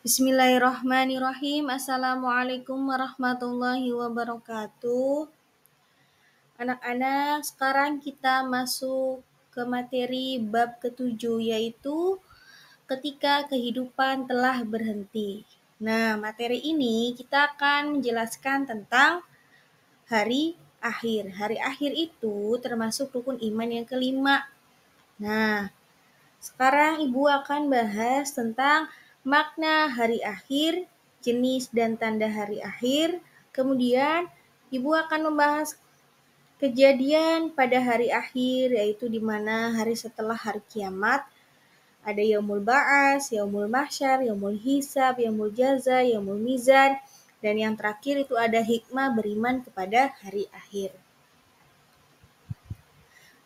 Bismillahirrahmanirrahim. Assalamualaikum warahmatullahi wabarakatuh. Anak-anak, sekarang kita masuk ke materi bab ke-7, yaitu ketika kehidupan telah berhenti. Nah, materi ini kita akan menjelaskan tentang hari akhir. Hari akhir itu termasuk rukun iman yang kelima. Nah, sekarang Ibu akan bahas tentang makna hari akhir, jenis dan tanda hari akhir. Kemudian Ibu akan membahas kejadian pada hari akhir, yaitu di mana hari setelah hari kiamat. Ada yaumul ba'as, yaumul mahsyar, yaumul hisab, yaumul jaza, yaumul mizan, dan yang terakhir itu ada hikmah beriman kepada hari akhir.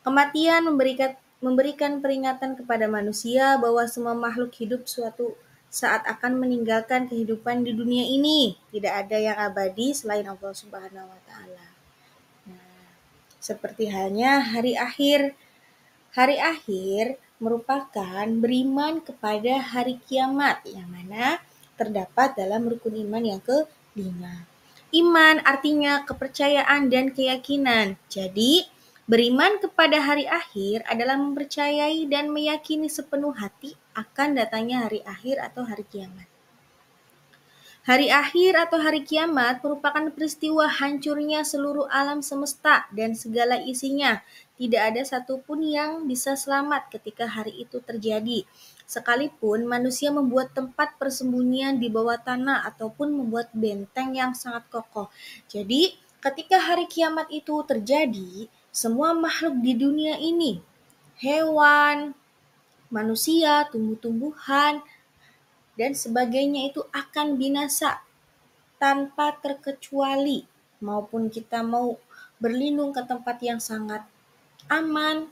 Kematian memberikan peringatan kepada manusia bahwa semua makhluk hidup suatu saat akan meninggalkan kehidupan di dunia ini. Tidak ada yang abadi selain Allah Subhanahu wa taala. Nah, seperti halnya hari akhir. Hari akhir merupakan beriman kepada hari kiamat yang mana terdapat dalam rukun iman yang kelima. Iman artinya kepercayaan dan keyakinan. Jadi, beriman kepada hari akhir adalah mempercayai dan meyakini sepenuh hati akan datangnya hari akhir atau hari kiamat. Hari akhir atau hari kiamat merupakan peristiwa hancurnya seluruh alam semesta dan segala isinya. Tidak ada satupun yang bisa selamat ketika hari itu terjadi. Sekalipun manusia membuat tempat persembunyian di bawah tanah ataupun membuat benteng yang sangat kokoh. Jadi, ketika hari kiamat itu terjadi, semua makhluk di dunia ini, hewan, manusia, tumbuh-tumbuhan, dan sebagainya itu akan binasa tanpa terkecuali. Maupun kita mau berlindung ke tempat yang sangat aman,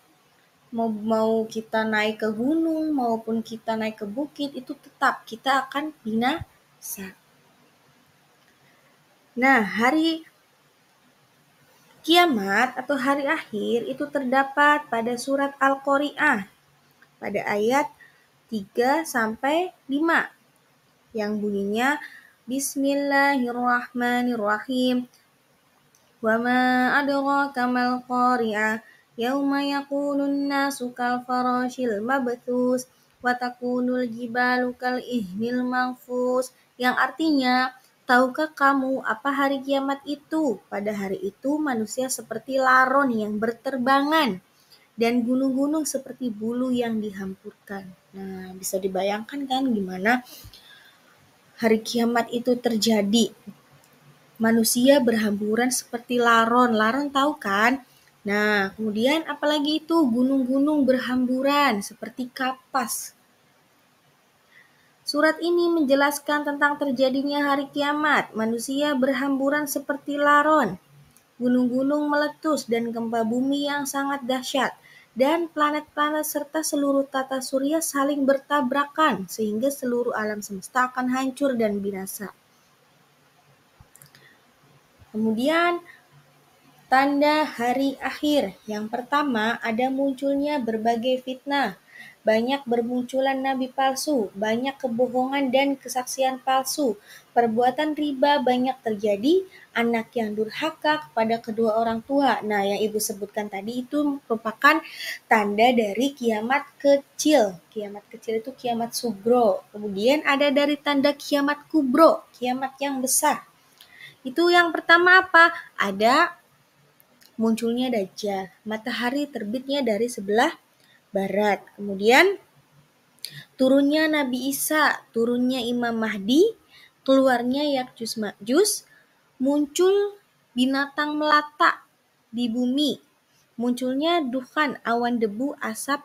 mau kita naik ke gunung maupun kita naik ke bukit, itu tetap kita akan binasa. Nah, hari kiamat atau hari akhir itu terdapat pada surat Al-Qari'ah pada ayat 3-5 yang bunyinya Bismillahirrahmanirrahim. Wa ma adraka mal qari'ah yauma yakunun nasu kal farashil mabthus wa takunul jibalu kal ihnil manfus, yang artinya, tahukah kamu apa hari kiamat itu? Pada hari itu manusia seperti laron yang berterbangan dan gunung-gunung seperti bulu yang dihampurkan. Nah, bisa dibayangkan kan gimana hari kiamat itu terjadi. Manusia berhamburan seperti laron. Laron tahu kan? Nah, kemudian apalagi itu gunung-gunung berhamburan seperti kapas. Surat ini menjelaskan tentang terjadinya hari kiamat. Manusia berhamburan seperti laron. Gunung-gunung meletus dan gempa bumi yang sangat dahsyat. Dan planet-planet serta seluruh tata surya saling bertabrakan sehingga seluruh alam semesta akan hancur dan binasa. Kemudian tanda hari akhir. Yang pertama, ada munculnya berbagai fitnah. Banyak bermunculan nabi palsu, banyak kebohongan dan kesaksian palsu. Perbuatan riba banyak terjadi, anak yang durhaka kepada kedua orang tua. Nah, yang Ibu sebutkan tadi itu merupakan tanda dari kiamat kecil. Kiamat kecil itu kiamat sugro. Kemudian ada dari tanda kiamat kubro, kiamat yang besar. Itu yang pertama apa? Ada munculnya Dajjal, matahari terbitnya dari sebelah barat. Kemudian turunnya Nabi Isa, turunnya Imam Mahdi, keluarnya Ya'juj Ma'juj, muncul binatang melata di bumi, munculnya dukhan, awan debu, asap.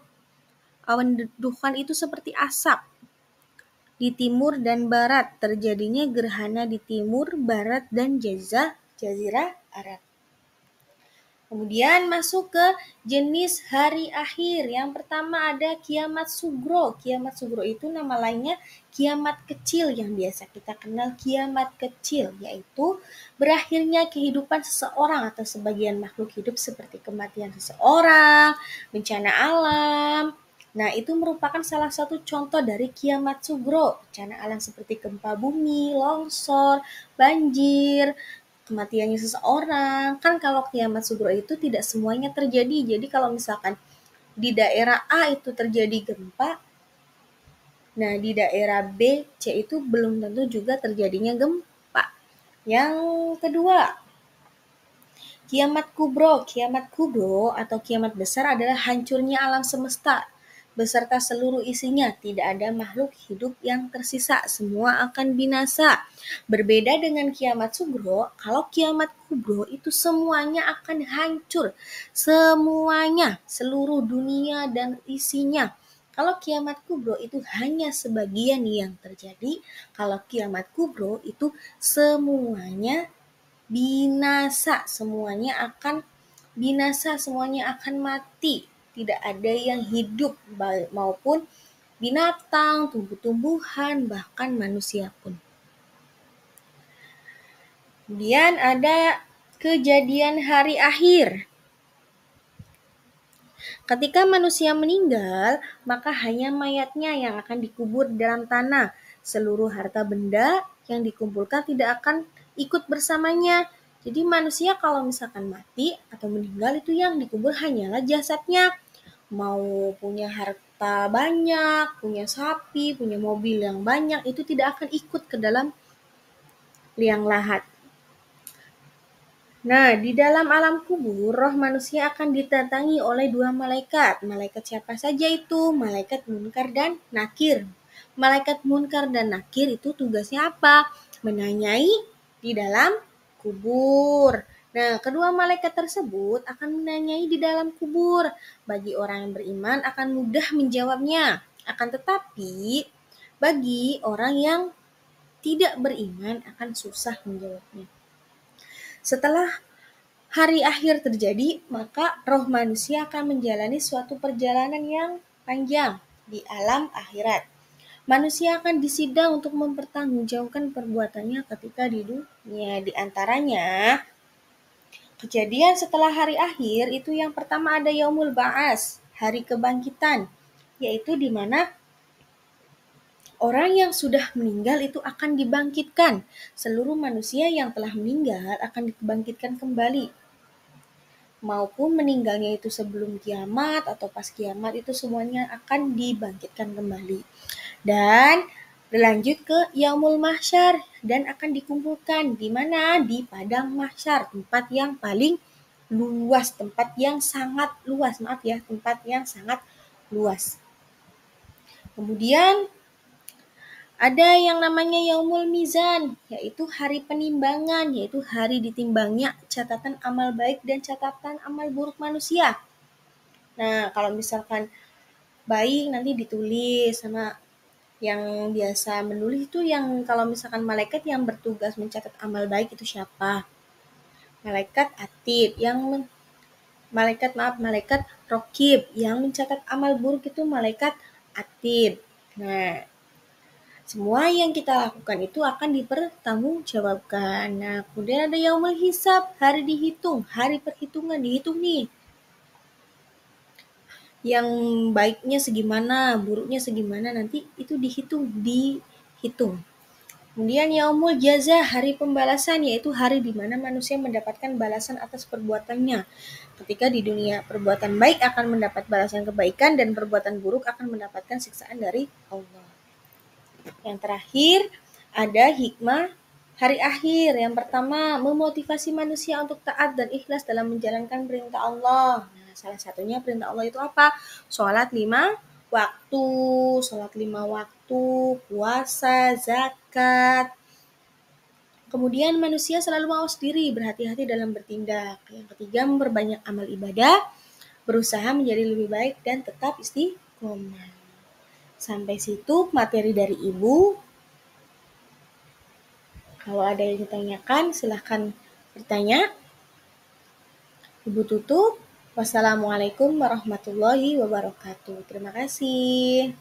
Awan dukhan itu seperti asap. Di timur dan barat, terjadinya gerhana di timur, barat, dan jazirah Arab. Kemudian masuk ke jenis hari akhir. Yang pertama ada kiamat sugro. Kiamat sugro itu nama lainnya kiamat kecil yang biasa kita kenal kiamat kecil, yaitu berakhirnya kehidupan seseorang atau sebagian makhluk hidup seperti kematian seseorang, bencana alam, Nah, itu merupakan salah satu contoh dari kiamat sugro, bencana alam seperti gempa bumi, longsor, banjir, kematiannya seseorang. Kan kalau kiamat sugro itu tidak semuanya terjadi. Jadi kalau misalkan di daerah A itu terjadi gempa, nah di daerah B, C itu belum tentu juga terjadinya gempa. Yang kedua, kiamat kubro. Kiamat kubro atau kiamat besar adalah hancurnya alam semesta beserta seluruh isinya. Tidak ada makhluk hidup yang tersisa. Semua akan binasa. Berbeda dengan kiamat sugro, kalau kiamat kubro itu semuanya akan hancur. Semuanya, seluruh dunia dan isinya. Kalau kiamat kubro itu hanya sebagian yang terjadi. Kalau kiamat kubro itu semuanya binasa, semuanya akan binasa, semuanya akan mati. Tidak ada yang hidup, maupun binatang, tumbuh-tumbuhan, bahkan manusia pun. Kemudian ada kejadian hari akhir. Ketika manusia meninggal, maka hanya mayatnya yang akan dikubur di dalam tanah. Seluruh harta benda yang dikumpulkan tidak akan ikut bersamanya. Jadi manusia kalau misalkan mati atau meninggal itu yang dikubur hanyalah jasadnya. Mau punya harta banyak, punya sapi, punya mobil yang banyak, itu tidak akan ikut ke dalam liang lahat. Nah, di dalam alam kubur, roh manusia akan didatangi oleh dua malaikat. Malaikat siapa saja itu? Malaikat Munkar dan Nakir. Malaikat Munkar dan Nakir itu tugasnya apa? Menanyai di dalam kubur. Nah, kedua malaikat tersebut akan menanyai di dalam kubur. Bagi orang yang beriman akan mudah menjawabnya. Akan tetapi, bagi orang yang tidak beriman akan susah menjawabnya. Setelah hari akhir terjadi, maka roh manusia akan menjalani suatu perjalanan yang panjang di alam akhirat. Manusia akan disidang untuk mempertanggungjawabkan perbuatannya ketika di dunia. Di antaranya, kejadian setelah hari akhir itu yang pertama ada Yaumul Ba'as, hari kebangkitan, yaitu di mana orang yang sudah meninggal itu akan dibangkitkan. Seluruh manusia yang telah meninggal akan dibangkitkan kembali. Maupun meninggalnya itu sebelum kiamat atau pas kiamat, itu semuanya akan dibangkitkan kembali. Dan berlanjut ke Yaumul Mahsyar dan akan dikumpulkan di mana? Di padang mahsyar, tempat yang paling luas, tempat yang sangat luas. Maaf ya, tempat yang sangat luas. Kemudian ada yang namanya Yaumul Mizan, yaitu hari penimbangan, yaitu hari ditimbangnya catatan amal baik dan catatan amal buruk manusia. Nah, kalau misalkan baik nanti ditulis sama yang biasa menulis itu, yang kalau misalkan malaikat yang bertugas mencatat amal baik itu siapa? Malaikat Atid, malaikat Rokib, yang mencatat amal buruk itu malaikat Atid. Nah, semua yang kita lakukan itu akan dipertanggungjawabkan. Nah, kemudian ada Yaumul Hisab, hari dihitung, hari perhitungan, dihitung nih. Yang baiknya segimana, buruknya segimana, nanti itu dihitung. Kemudian Yaumul Jaza, hari pembalasan, yaitu hari di mana manusia mendapatkan balasan atas perbuatannya. Ketika di dunia perbuatan baik akan mendapat balasan kebaikan dan perbuatan buruk akan mendapatkan siksaan dari Allah. Yang terakhir, ada hikmah hari akhir. Yang pertama, memotivasi manusia untuk taat dan ikhlas dalam menjalankan perintah Allah. Nah, salah satunya perintah Allah itu apa? Sholat 5 waktu, puasa, zakat. Kemudian manusia selalu mawas diri, berhati-hati dalam bertindak. Yang ketiga, memperbanyak amal ibadah, berusaha menjadi lebih baik dan tetap istiqomah. Sampai situ materi dari Ibu. Kalau ada yang ditanyakan, silahkan bertanya. Ibu tutup. Wassalamualaikum warahmatullahi wabarakatuh. Terima kasih.